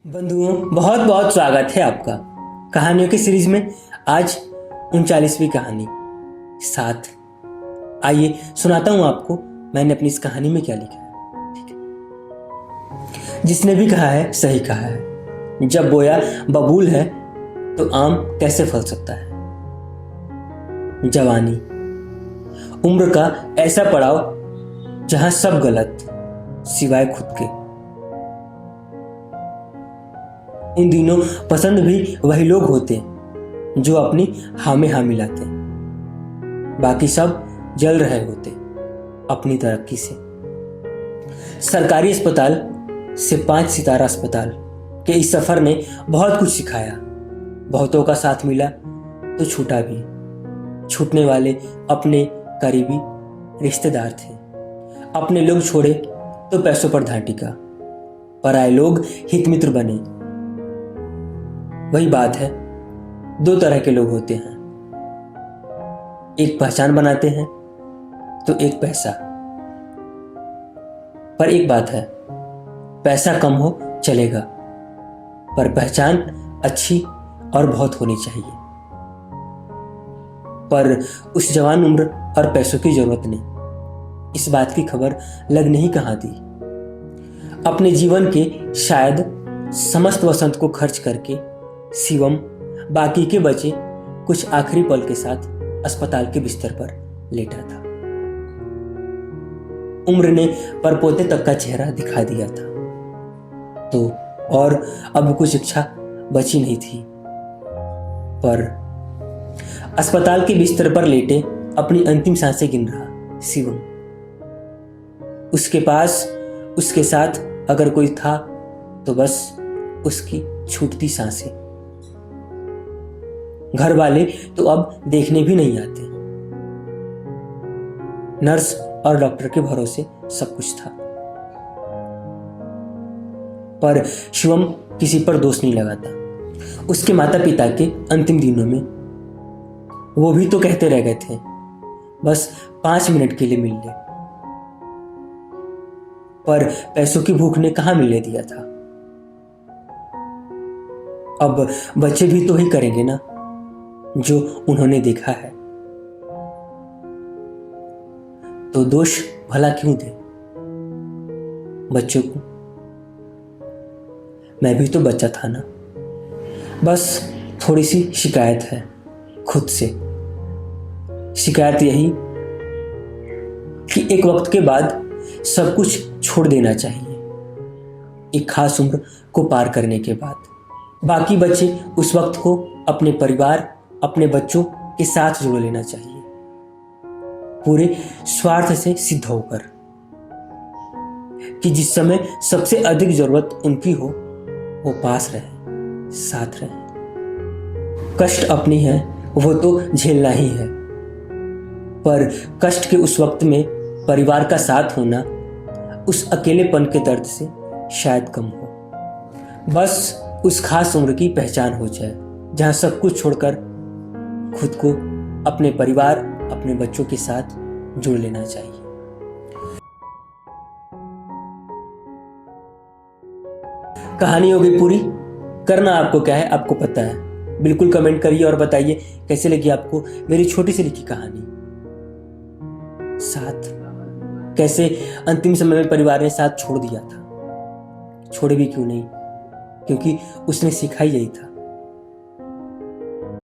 बंधुओं, बहुत बहुत स्वागत है आपका कहानियों की सीरीज में। आज 39वीं कहानी साथ। आइए सुनाता हूं आपको मैंने अपनी इस कहानी में क्या लिखा है। ठीक है। जिसने भी कहा है सही कहा है। जब बोया बबूल है तो आम कैसे फल सकता है। जवानी उम्र का ऐसा पड़ाव जहां सब गलत सिवाय खुद के। उन दिनों पसंद भी वही लोग होते जो अपनी हाँ में हाँ मिलाते, बाकी सब जल रहे होते अपनी तरक्की से। सरकारी अस्पताल से 5 सितारा अस्पताल के इस सफर ने बहुत कुछ सिखाया। बहुतों का साथ मिला तो छूटा भी। छूटने वाले अपने करीबी रिश्तेदार थे। अपने लोग छोड़े तो पैसों पर ध्यान टिका। पराए लोग हित मित्र बने। वही बात है, 2 तरह के लोग होते हैं, एक पहचान बनाते हैं तो एक पैसा। पर एक बात है, पैसा कम हो चलेगा, पर पहचान अच्छी और बहुत होनी चाहिए। पर उस जवान उम्र और पैसों की जरूरत ने इस बात की खबर लगने ही कहाँ दी। अपने जीवन के शायद समस्त वसंत को खर्च करके शिवम बाकी के बचे कुछ आखिरी पल के साथ अस्पताल के बिस्तर पर लेटा था। उम्र ने परपोते तक का चेहरा दिखा दिया था तो और अब कुछ इच्छा बची नहीं थी। पर अस्पताल के बिस्तर पर लेटे अपनी अंतिम सांसें गिन रहा शिवम। उसके पास उसके साथ अगर कोई था तो बस उसकी छूटती सांसें। घर वाले तो अब देखने भी नहीं आते। नर्स और डॉक्टर के भरोसे सब कुछ था। पर शिवम किसी पर दोष नहीं लगाता। उसके माता पिता के अंतिम दिनों में वो भी तो कहते रह गए थे, बस 5 मिनट के लिए मिल ले। पर पैसों की भूख ने कहां मिलने दिया था। अब बच्चे भी तो ही करेंगे ना जो उन्होंने देखा है, तो दोष भला क्यों दे बच्चों को। मैं भी तो बच्चा था ना। बस थोड़ी सी शिकायत है खुद से। शिकायत यही कि एक वक्त के बाद सब कुछ छोड़ देना चाहिए, एक खास उम्र को पार करने के बाद। बाकी बच्चे उस वक्त को अपने परिवार अपने बच्चों के साथ जोड़ लेना चाहिए, पूरे स्वार्थ से सिद्ध होकर कि जिस समय सबसे अधिक जरूरत उनकी हो वो पास रहे, साथ रहे। कष्ट अपनी है वो तो झेलना ही है, पर कष्ट के उस वक्त में परिवार का साथ होना उस अकेलेपन के दर्द से शायद कम हो। बस उस खास उम्र की पहचान हो जाए जहां सब कुछ छोड़कर खुद को अपने परिवार अपने बच्चों के साथ जोड़ लेना चाहिए। कहानी हो गई पूरी। करना आपको क्या है, आपको पता है। बिल्कुल कमेंट करिए और बताइए कैसे लगी आपको मेरी छोटी सी लिखी कहानी साथ। कैसे अंतिम समय में परिवार ने साथ छोड़ दिया था। छोड़े भी क्यों नहीं, क्योंकि उसने सीखा ही यही था।